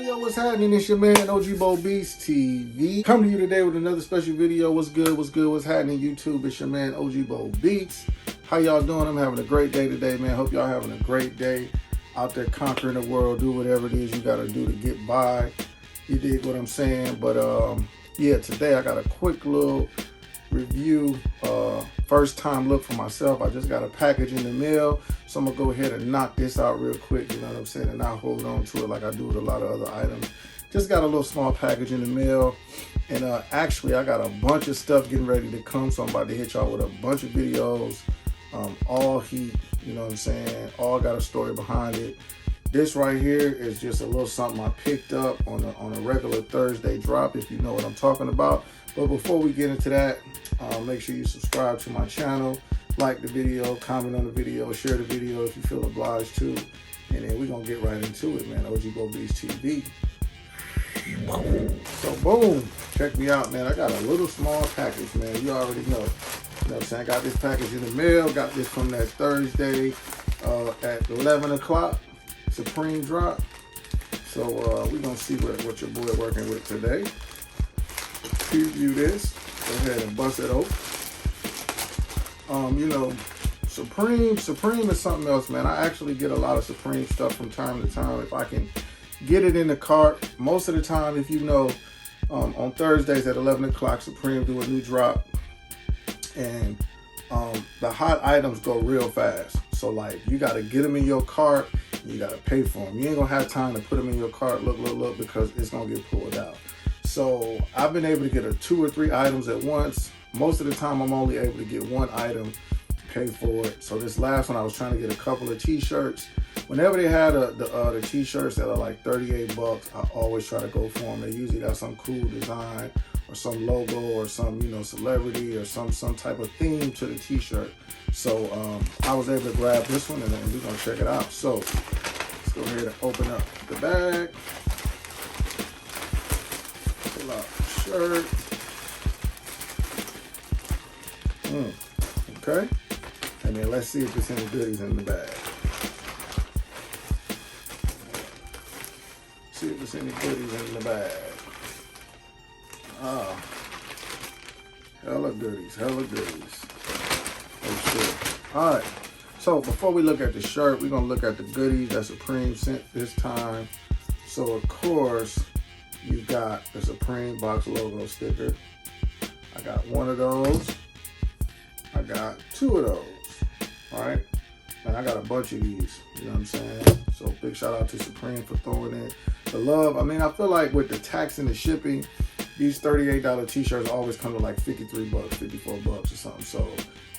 Yo, what's happening? It's your man, OG Bo Beast TV. Coming to you today with another special video. What's good? What's good? What's happening, YouTube? It's your man, OG Bo Beats. How y'all doing? I'm having a great day today, man. Hope y'all having a great day out there conquering the world. Do whatever it is you got to do to get by. You dig what I'm saying? But, yeah, today I got a quick little review, first time look for myself. I just got a package in the mail, so I'm gonna go ahead and knock this out real quick, you know what I'm saying, and not hold on to it like I do with a lot of other items. Just got a little small package in the mail, and actually I got a bunch of stuff getting ready to come, so I'm about to hit y'all with a bunch of videos, all heat, you know what I'm saying, all got a story behind it. This right here is just a little something I picked up on a regular Thursday drop, if you know what I'm talking about. But before we get into that, make sure you subscribe to my channel, like the video, comment on the video, share the video if you feel obliged to, and then we're gonna get right into it, man. OG Bo Beast TV. So boom, check me out, man. I got a little small package, man. You already know. You know what I'm saying? I got this package in the mail, got this from that Thursday at 11 o'clock, Supreme drop. So we're gonna see what your boy working with today. Preview this. Go ahead and bust it open. You know, Supreme is something else, man. I actually get a lot of Supreme stuff from time to time if I can get it in the cart. Most of the time, if you know, on Thursdays at 11 o'clock, Supreme do a new drop, and the hot items go real fast. So like, you got to get them in your cart, and you got to pay for them. You ain't gonna have time to put them in your cart, look, because it's gonna get pulled out. So I've been able to get 2 or 3 items at once. Most of the time, I'm only able to get one item, pay for it. So this last one, I was trying to get a couple of t-shirts. Whenever they had the t-shirts that are like 38 bucks, I always try to go for them. They usually got some cool design or some logo or some, you know, celebrity or some type of theme to the t-shirt. So I was able to grab this one, and then we're gonna check it out. So let's go ahead and open up the bag. Pull out the shirt. Okay. And then let's see if there's any goodies in the bag. See if there's any goodies in the bag. Ah. Hella goodies, hella goodies. Oh shit. Alright. So before we look at the shirt, we're gonna look at the goodies that Supreme sent this time. So of course, you got the Supreme box logo sticker. I got one of those. I got 2 of those. Alright. And I got a bunch of these. You know what I'm saying? So big shout out to Supreme for throwing in the love. I mean, I feel like with the tax and the shipping, these $38 t-shirts always come to like 53 bucks, 54 bucks or something. So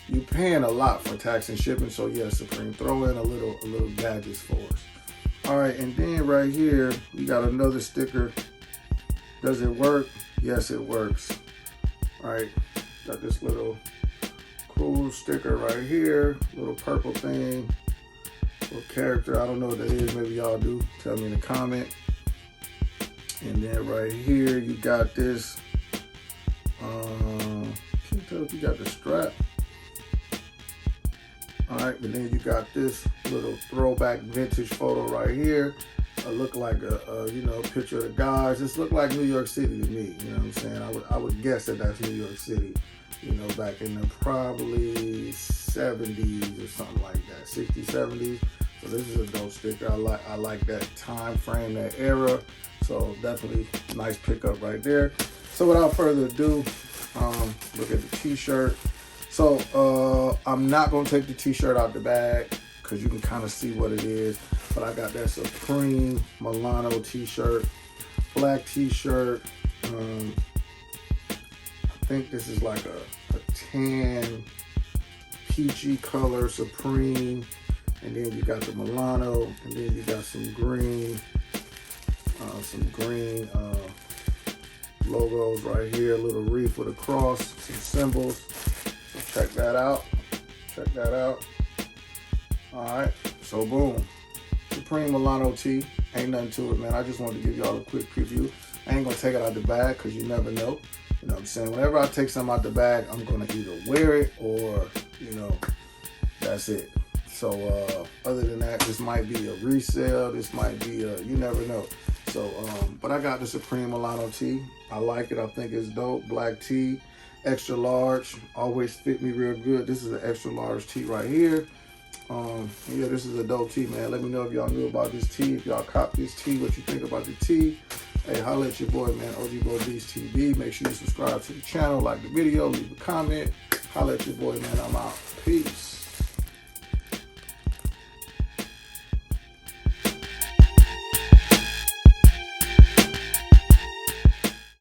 you paying a lot for tax and shipping. So yeah, Supreme, throw in a little gadgets for us. All right, and then right here, we got another sticker. Does it work? Yes, it works. All right, got this little cool sticker right here, little purple thing, little character. I don't know what that is. Maybe y'all do. Tell me in the comment. And then right here, you got this. Can't tell if you got the strap. All right, but then you got this little throwback vintage photo right here. Look like a you know, picture of the guys. This look like New York City to me. You know what I'm saying? I would guess that that's New York City. You know, back in the probably 70s or something like that, 60s, 70s. So this is a dope sticker. I like that time frame, that era. So definitely nice pickup right there. So without further ado, look at the t-shirt. So I'm not gonna take the t-shirt out the bag because you can kind of see what it is. But I got that Supreme Milano t-shirt, black t-shirt. I think this is like a tan, peachy color Supreme. And then you got the Milano, and then you got some green logos right here, a little wreath with a cross, some symbols. So check that out. Check that out. All right, so boom. Supreme Milano tee. Ain't nothing to it, man. I just wanted to give y'all a quick preview. I ain't gonna take it out the bag because you never know. You know what I'm saying? Whenever I take something out the bag, I'm gonna either wear it or, you know, that's it. So other than that, this might be a resale. This might be a, you never know. So, but I got the Supreme Milano tee. I like it. I think it's dope. Black tee, extra large. Always fit me real good. This is an extra large tee right here. Yeah, this is a dope tee, man. Let me know if y'all knew about this tee. If y'all cop this tee, what you think about the tee. Hey, holla at your boy, man, OG Bo Beats TV. Make sure you subscribe to the channel, like the video, leave a comment. Holla at your boy, man. I'm out. Peace.